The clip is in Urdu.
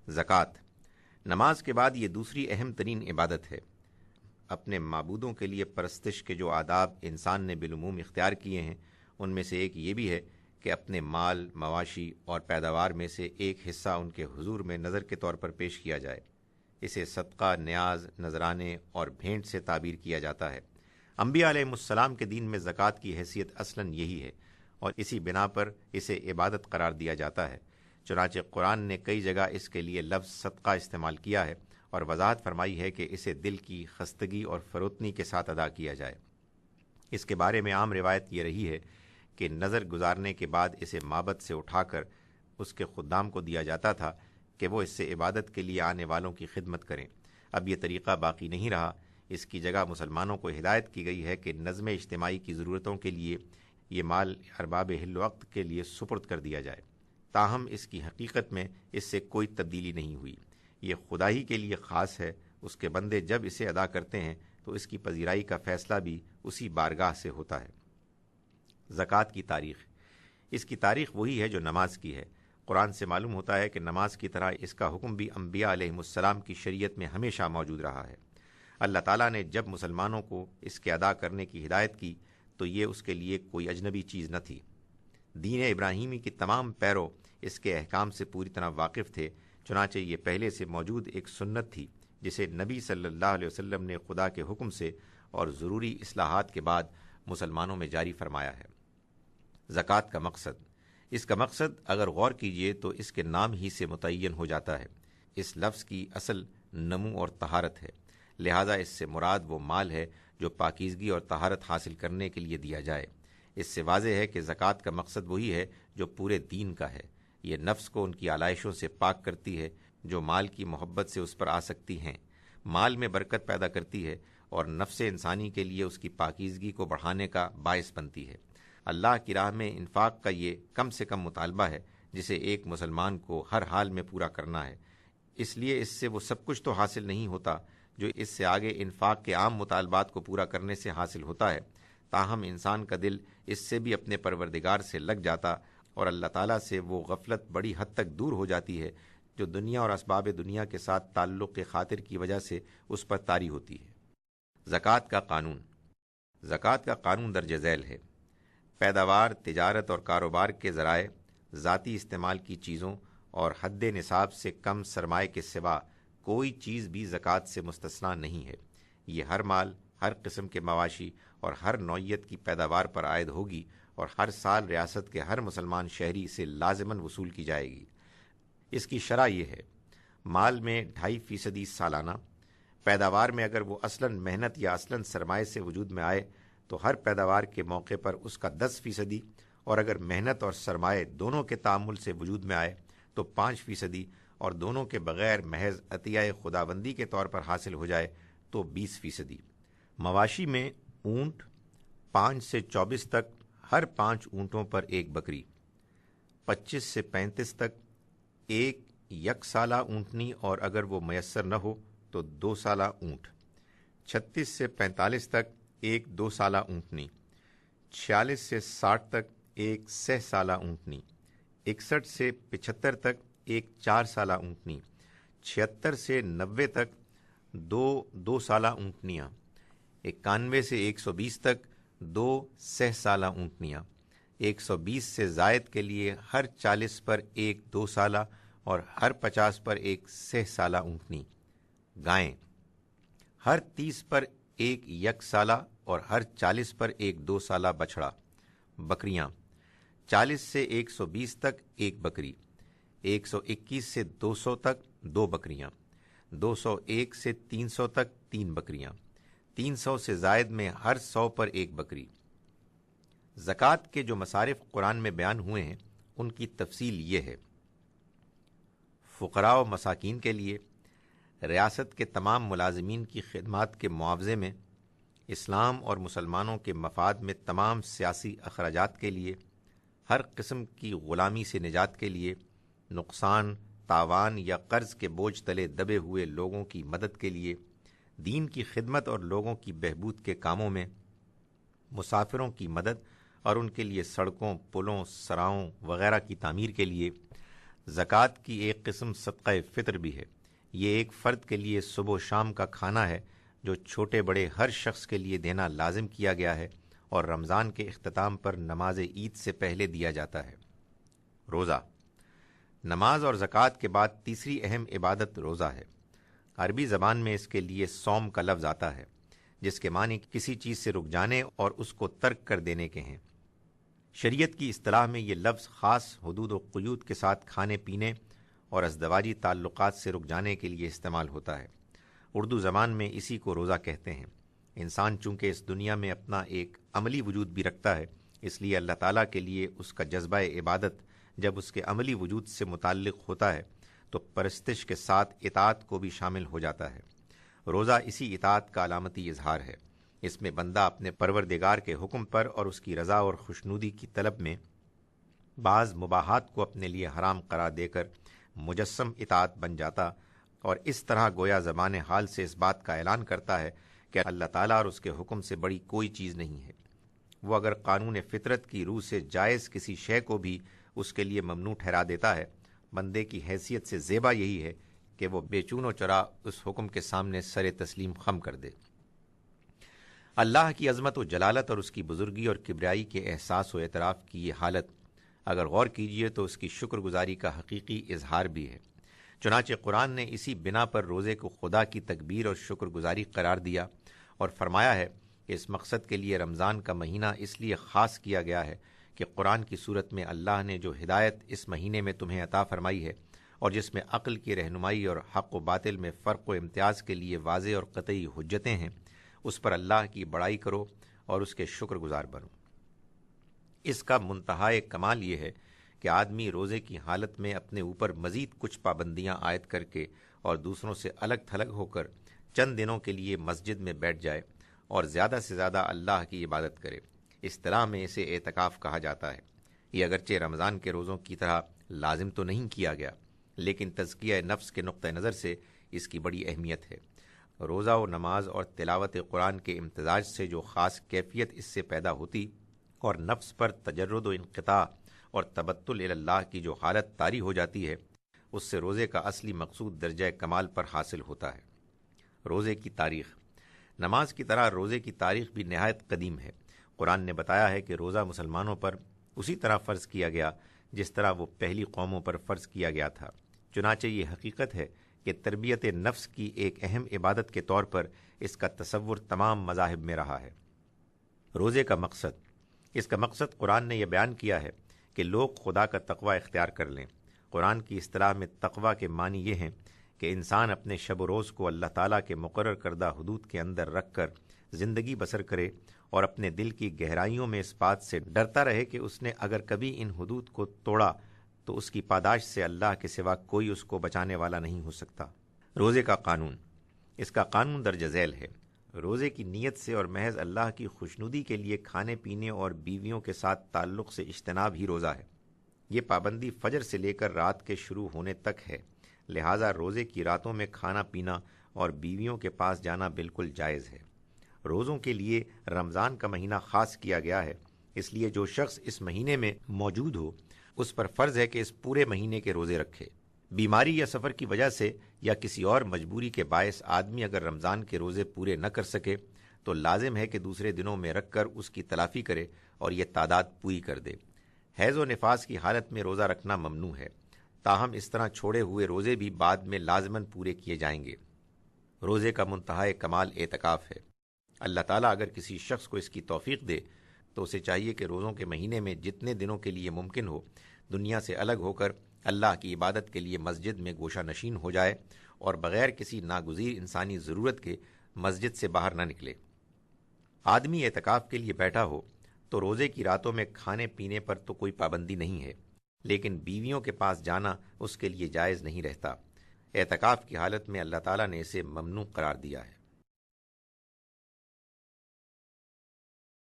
زکوٰۃ نماز کے بعد یہ دوسری اہم ترین عبادت ہے۔ اپنے معبودوں کے لیے پرستش کے جو آداب انسان نے بالعموم اختیار کیے ہیں، ان میں سے ایک یہ بھی ہے کہ اپنے مال، مواشی اور پیداوار میں سے ایک حصہ ان کے حضور میں نذر کے طور پر پیش کیا جائے۔ اسے صدقہ، نیاز، نذرانے اور بھینٹ سے تعبیر کیا جاتا ہے۔ انبیاء علیہ السلام کے دین میں زکوٰۃ کی حیثیت اصلاً یہی ہے، اور اسی بنا پر اسے عبادت قرار دیا جاتا ہے۔ چنانچہ قرآن نے کئی جگہ اس کے لیے لفظ صدقہ استعمال کیا ہے اور وضاحت فرمائی ہے کہ اسے دل کی خستگی اور فروتنی کے ساتھ ادا کیا جائے۔ اس کے بارے میں عام روایت یہ رہی ہے کہ نظر گزارنے کے بعد اسے معبد سے اٹھا کر اس کے خدام کو دیا جاتا تھا کہ وہ اس سے عبادت کے لیے آنے والوں کی خدمت کریں۔ اب یہ طریقہ باقی نہیں رہا۔ اس کی جگہ مسلمانوں کو ہدایت کی گئی ہے کہ نظم اجتماعی کی ضرورتوں کے لیے یہ مال ارباب حل وقت کے لیے سپرد کر دیا جائے۔ تاہم اس کی حقیقت میں اس سے کوئی تبدیلی نہیں ہوئی۔ یہ خدا ہی کے لیے خاص ہے۔ اس کے بندے جب اسے ادا کرتے ہیں تو اس کی پذیرائی کا فیصلہ بھی اسی بارگاہ سے ہوتا ہے۔ زکوٰۃ کی تاریخ اس کی تاریخ وہی ہے جو نماز کی ہے۔ قرآن سے معلوم ہوتا ہے کہ نماز کی طرح اس کا حکم بھی انبیاء علیہ السلام کی شریعت میں ہمیشہ موجود رہا ہے۔ اللہ تعالیٰ نے جب مسلمانوں کو اس کے ادا کرنے کی ہدایت کی تو یہ اس کے لیے کوئی اجنبی چیز نہ تھی۔ دین ابراہیمی کی تمام پیرو اس کے احکام سے پوری طرح واقف تھے، چنانچہ یہ پہلے سے موجود ایک سنت تھی جسے نبی صلی اللہ علیہ وسلم نے خدا کے حکم سے اور ضروری اصلاحات کے بعد مسلمانوں میں جاری فرمایا ہے۔ زکوٰۃ کا مقصد اس کا مقصد اگر غور کیجئے تو اس کے نام ہی سے متعین ہو جاتا ہے۔ اس لفظ کی اصل نمو اور طہارت ہے، لہذا اس سے مراد وہ مال ہے جو پاکیزگی اور طہارت حاصل کرنے کے لیے دیا جائے۔ اس سے واضح ہے کہ زکوٰۃ کا مقصد وہی ہے جو پورے دین کا ہے۔ یہ نفس کو ان کی آلائشوں سے پاک کرتی ہے جو مال کی محبت سے اس پر آ سکتی ہیں، مال میں برکت پیدا کرتی ہے اور نفس انسانی کے لیے اس کی پاکیزگی کو بڑھانے کا باعث بنتی ہے۔ اللہ کی راہ میں انفاق کا یہ کم سے کم مطالبہ ہے جسے ایک مسلمان کو ہر حال میں پورا کرنا ہے۔ اس لیے اس سے وہ سب کچھ تو حاصل نہیں ہوتا جو اس سے آگے انفاق کے عام مطالبات کو پورا کرنے سے حاصل ہوتا ہے، تاہم انسان کا دل اس سے بھی اپنے پروردگار سے لگ جاتا اور اللہ تعالیٰ سے وہ غفلت بڑی حد تک دور ہو جاتی ہے جو دنیا اور اسباب دنیا کے ساتھ تعلق کے خاطر کی وجہ سے اس پر طاری ہوتی ہے۔ زکوٰۃ کا قانون زکوٰۃ کا قانون درج ذیل ہے۔ پیداوار، تجارت اور کاروبار کے ذرائع، ذاتی استعمال کی چیزوں اور حد نصاب سے کم سرمائے کے سوا کوئی چیز بھی زکوٰۃ سے مستثنیٰ نہیں ہے۔ یہ ہر مال، ہر قسم کے مواشی اور ہر نوعیت کی پیداوار پر عائد ہوگی اور ہر سال ریاست کے ہر مسلمان شہری سے لازماً وصول کی جائے گی۔ اس کی شرح یہ ہے: مال میں 2.5% سالانہ، پیداوار میں اگر وہ اصلاً محنت یا اصلاً سرمائے سے وجود میں آئے تو ہر پیداوار کے موقع پر اس کا 10%، اور اگر محنت اور سرمائے دونوں کے تعامل سے وجود میں آئے تو 5%، اور دونوں کے بغیر محض عطیہ خداوندی کے طور پر حاصل ہو جائے تو 20%۔ مواشی میں اونٹ 5 سے 24 تک ہر 5 اونٹوں پر ایک بکری، 25 سے 35 تک ایک یک سالہ اونٹنی اور اگر وہ میسر نہ ہو تو 2 سالہ اونٹ، 36 سے 45 تک ایک 2 سالہ اونٹنی، 46 سے 60 تک ایک 6 سالہ اونٹنی، 61 سے 75 تک ایک 4 سالہ اونٹنی، 76 سے 90 تک دو سالہ اونٹنیاں، 91 سے 120 تک 2 6 سالہ اونٹنیاں، 120 سے زائد کے لیے ہر 40 پر ایک 2 سالہ اور ہر 50 پر ایک 6 سالہ اونٹنی۔ گائیں ہر 30 پر ایک یک سالہ اور ہر 40 پر ایک 2 سالہ بچھڑا۔ بکریاں 40 سے 120 تک ایک بکری، 121 سے 200 تک 2 بکریاں، 201 سے 300 تک 3 بکریاں، 300 سے زائد میں ہر 100 پر ایک بکری۔ زکوٰۃ کے جو مصارف قرآن میں بیان ہوئے ہیں ان کی تفصیل یہ ہے: فقراء و مساکین کے لیے، ریاست کے تمام ملازمین کی خدمات کے معاوضے میں، اسلام اور مسلمانوں کے مفاد میں تمام سیاسی اخراجات کے لیے، ہر قسم کی غلامی سے نجات کے لیے، نقصان، تاوان یا قرض کے بوجھ تلے دبے ہوئے لوگوں کی مدد کے لیے، دین کی خدمت اور لوگوں کی بہبود کے کاموں میں، مسافروں کی مدد اور ان کے لیے سڑکوں، پلوں، سراؤں وغیرہ کی تعمیر کے لیے، زکوٰۃ کی ایک قسم صدقہ فطر بھی ہے۔ یہ ایک فرد کے لیے صبح و شام کا کھانا ہے جو چھوٹے بڑے ہر شخص کے لیے دینا لازم کیا گیا ہے اور رمضان کے اختتام پر نماز عید سے پہلے دیا جاتا ہے۔ روزہ، نماز اور زکوٰۃ کے بعد تیسری اہم عبادت روزہ ہے۔ عربی زبان میں اس کے لیے صوم کا لفظ آتا ہے، جس کے معنی کسی چیز سے رک جانے اور اس کو ترک کر دینے کے ہیں۔ شریعت کی اصطلاح میں یہ لفظ خاص حدود و قیود کے ساتھ کھانے پینے اور ازدواجی تعلقات سے رک جانے کے لیے استعمال ہوتا ہے۔ اردو زبان میں اسی کو روزہ کہتے ہیں۔ انسان چونکہ اس دنیا میں اپنا ایک عملی وجود بھی رکھتا ہے، اس لیے اللہ تعالیٰ کے لیے اس کا جذبہ عبادت جب اس کے عملی وجود سے متعلق ہوتا ہے تو پرستش کے ساتھ اطاعت کو بھی شامل ہو جاتا ہے۔ روزہ اسی اطاعت کا علامتی اظہار ہے۔ اس میں بندہ اپنے پروردگار کے حکم پر اور اس کی رضا اور خوشنودی کی طلب میں بعض مباحات کو اپنے لیے حرام قرار دے کر مجسم اطاعت بن جاتا اور اس طرح گویا زبان حال سے اس بات کا اعلان کرتا ہے کہ اللہ تعالیٰ اور اس کے حکم سے بڑی کوئی چیز نہیں ہے۔ وہ اگر قانون فطرت کی روح سے جائز کسی شے کو بھی اس کے لیے ممنوع ٹھہرا دیتا ہے، بندے کی حیثیت سے زیبا یہی ہے کہ وہ بے چون و چرا اس حکم کے سامنے سر تسلیم خم کر دے۔ اللہ کی عظمت و جلالت اور اس کی بزرگی اور کبریائی کے احساس و اعتراف کی یہ حالت اگر غور کیجیے تو اس کی شکر گزاری کا حقیقی اظہار بھی ہے۔ چنانچہ قرآن نے اسی بنا پر روزے کو خدا کی تکبیر اور شکر گزاری قرار دیا اور فرمایا ہے کہ اس مقصد کے لیے رمضان کا مہینہ اس لیے خاص کیا گیا ہے کہ قرآن کی صورت میں اللہ نے جو ہدایت اس مہینے میں تمہیں عطا فرمائی ہے اور جس میں عقل کی رہنمائی اور حق و باطل میں فرق و امتیاز کے لیے واضح اور قطعی حجتیں ہیں، اس پر اللہ کی بڑائی کرو اور اس کے شکر گزار بنو۔ اس کا منتہائے کمال یہ ہے کہ آدمی روزے کی حالت میں اپنے اوپر مزید کچھ پابندیاں عائد کر کے اور دوسروں سے الگ تھلگ ہو کر چند دنوں کے لیے مسجد میں بیٹھ جائے اور زیادہ سے زیادہ اللہ کی عبادت کرے۔ اصطلاح میں اسے اعتکاف کہا جاتا ہے۔ یہ اگرچہ رمضان کے روزوں کی طرح لازم تو نہیں کیا گیا، لیکن تزکیہ نفس کے نقطہ نظر سے اس کی بڑی اہمیت ہے۔ روزہ و نماز اور تلاوت قرآن کے امتزاج سے جو خاص کیفیت اس سے پیدا ہوتی اور نفس پر تجرد و انقطاع اور تبتل اللہ کی جو حالت طاری ہو جاتی ہے، اس سے روزے کا اصلی مقصود درجہ کمال پر حاصل ہوتا ہے۔ روزے کی تاریخ، نماز کی طرح روزے کی تاریخ بھی نہایت قدیم ہے۔ قرآن نے بتایا ہے کہ روزہ مسلمانوں پر اسی طرح فرض کیا گیا جس طرح وہ پہلی قوموں پر فرض کیا گیا تھا۔ چنانچہ یہ حقیقت ہے کہ تربیت نفس کی ایک اہم عبادت کے طور پر اس کا تصور تمام مذاہب میں رہا ہے۔ روزے کا مقصد، اس کا مقصد قرآن نے یہ بیان کیا ہے کہ لوگ خدا کا تقوی اختیار کر لیں۔ قرآن کی اصطلاح میں تقوی کے معنی یہ ہیں کہ انسان اپنے شب و روز کو اللہ تعالیٰ کے مقرر کردہ حدود کے اندر رکھ کر زندگی بسر کرے اور اپنے دل کی گہرائیوں میں اس بات سے ڈرتا رہے کہ اس نے اگر کبھی ان حدود کو توڑا تو اس کی پاداش سے اللہ کے سوا کوئی اس کو بچانے والا نہیں ہو سکتا۔ روزے کا قانون، اس کا قانون درج ذیل ہے۔ روزے کی نیت سے اور محض اللہ کی خوشنودی کے لیے کھانے پینے اور بیویوں کے ساتھ تعلق سے اجتناب ہی روزہ ہے۔ یہ پابندی فجر سے لے کر رات کے شروع ہونے تک ہے، لہٰذا روزے کی راتوں میں کھانا پینا اور بیویوں کے پاس جانا بالکل جائز ہے۔ روزوں کے لیے رمضان کا مہینہ خاص کیا گیا ہے، اس لیے جو شخص اس مہینے میں موجود ہو اس پر فرض ہے کہ اس پورے مہینے کے روزے رکھے۔ بیماری یا سفر کی وجہ سے یا کسی اور مجبوری کے باعث آدمی اگر رمضان کے روزے پورے نہ کر سکے تو لازم ہے کہ دوسرے دنوں میں رکھ کر اس کی تلافی کرے اور یہ تعداد پوری کر دے۔ حیض و نفاس کی حالت میں روزہ رکھنا ممنوع ہے، تاہم اس طرح چھوڑے ہوئے روزے بھی بعد میں لازماً پورے کیے جائیں گے۔ روزے کا منتہائے کمال اعتکاف ہے۔ اللہ تعالیٰ اگر کسی شخص کو اس کی توفیق دے تو اسے چاہیے کہ روزوں کے مہینے میں جتنے دنوں کے لیے ممکن ہو دنیا سے الگ ہو کر اللہ کی عبادت کے لیے مسجد میں گوشہ نشین ہو جائے اور بغیر کسی ناگزیر انسانی ضرورت کے مسجد سے باہر نہ نکلے۔ آدمی اعتکاف کے لیے بیٹھا ہو تو روزے کی راتوں میں کھانے پینے پر تو کوئی پابندی نہیں ہے، لیکن بیویوں کے پاس جانا اس کے لیے جائز نہیں رہتا۔ اعتکاف کی حالت میں اللہ تعالیٰ نے اسے ممنوع قرار دیا ہے۔